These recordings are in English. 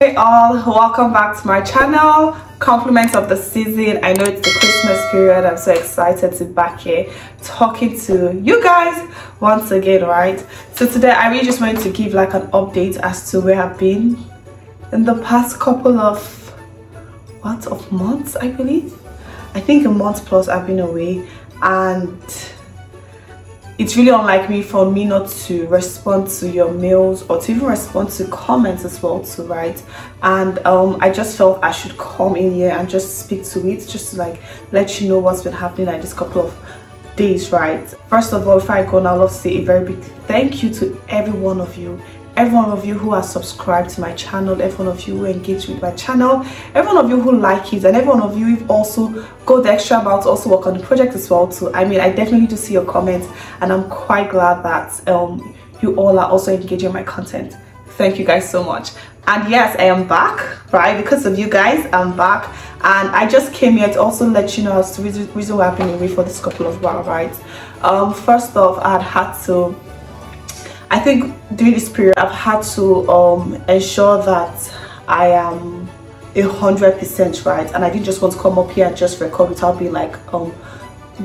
Hey all, welcome back to my channel. Compliments of the season. I know it's the Christmas period. I'm so excited to be back here talking to you guys once again, right? So today I really just wanted to give like an update as to where I've been in the past couple of months. I think a month plus I've been away, and it's really unlike me for me not to respond to your mails or to even respond to comments as well too, right? And I just felt I should come in here and just speak to it, just to like let you know what's been happening like this couple of days, right? First of all, before I go now, I'd love to say a very big thank you to every one of you who has subscribed to my channel, every one of you who engage with my channel, every one of you who like it, and every one of you who've also go the extra mile to also work on the project as well too. I mean, I definitely do see your comments, and I'm quite glad that you all are also engaging my content. Thank you guys so much. And yes, I am back, right? Because of you guys, I'm back, and I just came here to also let you know as to the reason why I've been away for this couple of while, right? First off, I think during this period I've had to ensure that I am 100% right, and I didn't just want to come up here and just record without being like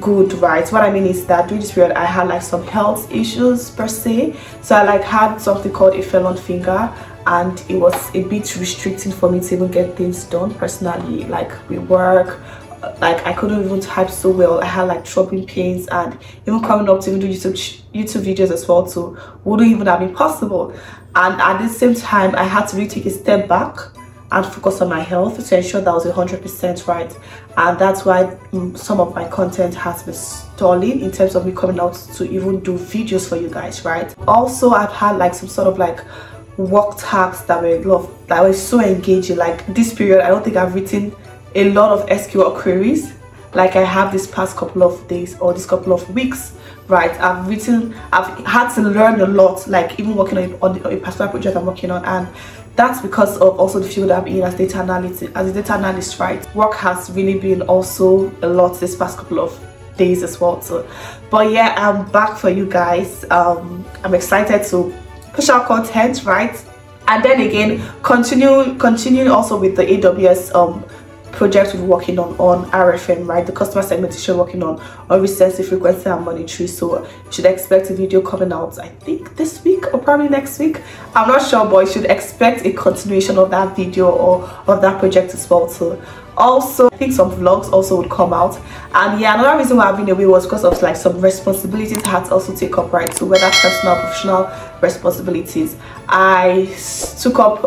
good, right? What I mean is that during this period I had like some health issues per se, so I like had something called a felon finger, and it was a bit restricting for me to even get things done personally, like with work. Like I couldn't even type so well. I had like throbbing pains, and even coming up to even do YouTube videos as well too wouldn't even have been possible. And at the same time I had to really take a step back and focus on my health to ensure that I was 100% right. And that's why some of my content has been stalling in terms of me coming out to even do videos for you guys, right? Also, I've had like some sort of like work tasks that were so engaging. Like this period I don't think I've written a lot of SQL queries like I have this past couple of days or this couple of weeks, right? I've had to learn a lot, like even working on a particular project I'm working on, and that's because of also the field I'm in as a data analyst, right? Work has really been also a lot this past couple of days as well too. But yeah, I'm back for you guys. I'm excited to push out content, right? And then again, continuing also with the AWS project we're working on RFM, right? The customer segmentation working on recency, frequency, and monetary. So you should expect a video coming out, I think this week or probably next week. I'm not sure, but you should expect a continuation of that video or of that project as well too. Also, I think some vlogs also would come out. And yeah, another reason why I've been away was because of like some responsibilities I had to also take up, right? So whether personal or professional responsibilities, I took up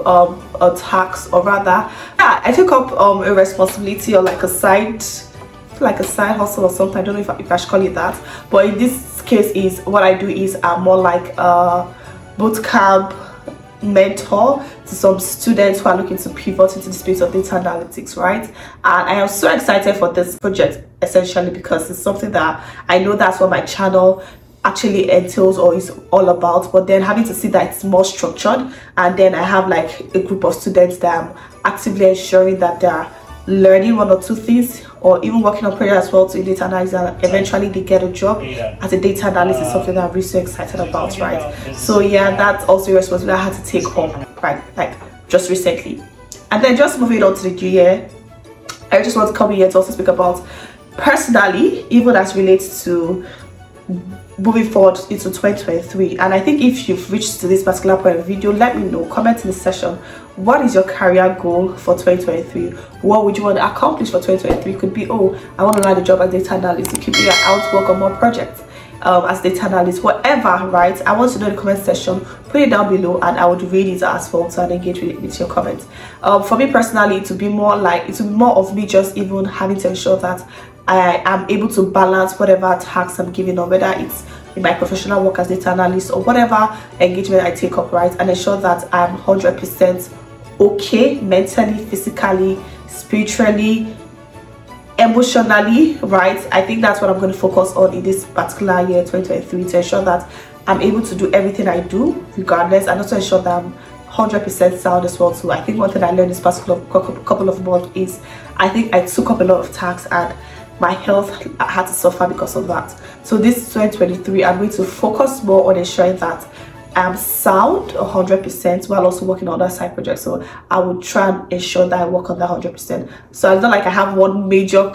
a task, or rather, yeah, I took up a responsibility or like a side hustle or something. I don't know if I should call it that, but in this case is what I do is I'm more like a bootcamp mentor to some students who are looking to pivot into the space of data analytics, right? And I am so excited for this project, essentially because it's something that I know that's what my channel actually entails or is all about, but then having to see that it's more structured, and then I have like a group of students that I'm actively ensuring that they're learning one or two things, or even working on projects as well to data analysis, and eventually they get a job as a data analyst is something that I'm really so excited about, right? So yeah, that's also a responsibility I had to take up, right, like just recently. And then just moving on to the new year, I just want to come here to also speak about personally, even as relates to moving forward into 2023. And I think if you've reached to this particular point of the video, let me know, comment in the section, what is your career goal for 2023? What would you want to accomplish for 2023? It could be, oh, I want to land a job as data analyst. It could be I want to work on more projects as data analyst, whatever, right? I want to know in the comment section. Put it down below and I would read it as well and engage with your comments. For me personally, it would be more of me just even having to ensure that I am able to balance whatever tasks I'm giving on, whether it's in my professional work as data analyst or whatever engagement I take up, right? And ensure that I'm 100% okay mentally, physically, spiritually, emotionally, right? I think that's what I'm going to focus on in this particular year 2023, to ensure that I'm able to do everything I do regardless, and also ensure that I'm 100% sound as well too. I think one thing I learned this past couple of months is I think I took up a lot of tasks and my health had to suffer because of that. So this 2023, I'm going to focus more on ensuring that I'm sound 100% while also working on that side project. So I would try and ensure that I work on that 100%. So it's not like I have one major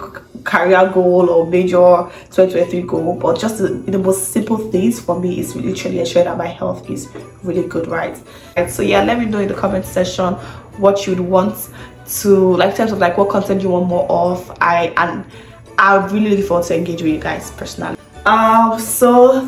career goal or major 2023 goal, but just the most simple things for me is literally ensuring that my health is really good, right? And so yeah, let me know in the comment section what you'd want to, like, in terms of like what content you want more of. I'm really looking forward to engage with you guys personally. So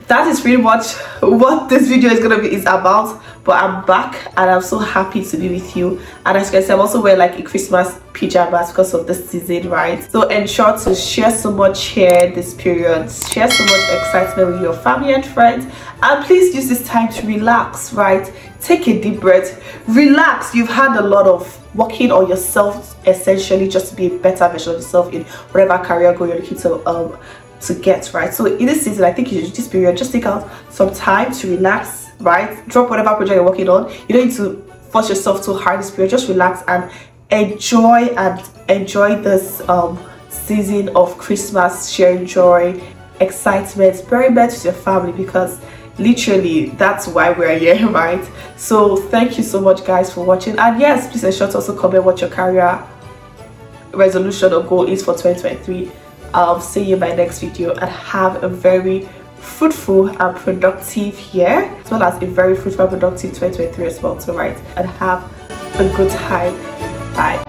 that is pretty much what this video is about. But I'm back and I'm so happy to be with you. And as you can see, I'm also wearing like a Christmas pajamas because of this season, right? So ensure to share so much here this period, share so much excitement with your family and friends, and please use this time to relax, right? Take a deep breath, relax. You've had a lot of working on yourself, essentially, just to be a better version of yourself in whatever career goal you're looking to get, right? So in this season, I think you should, this period, just take out some time to relax, right? Drop whatever project you're working on. You don't need to force yourself too hard this period. Just relax and enjoy this season of Christmas, sharing joy, excitement, merriment with your family, because literally that's why we're here, right? So thank you so much guys for watching, and yes, please ensure to also comment what your career resolution or goal is for 2023. I'll see you in my next video, and have a very fruitful and productive year, as well as a very fruitful and productive 2023 as well, so right, and have a good time. Bye.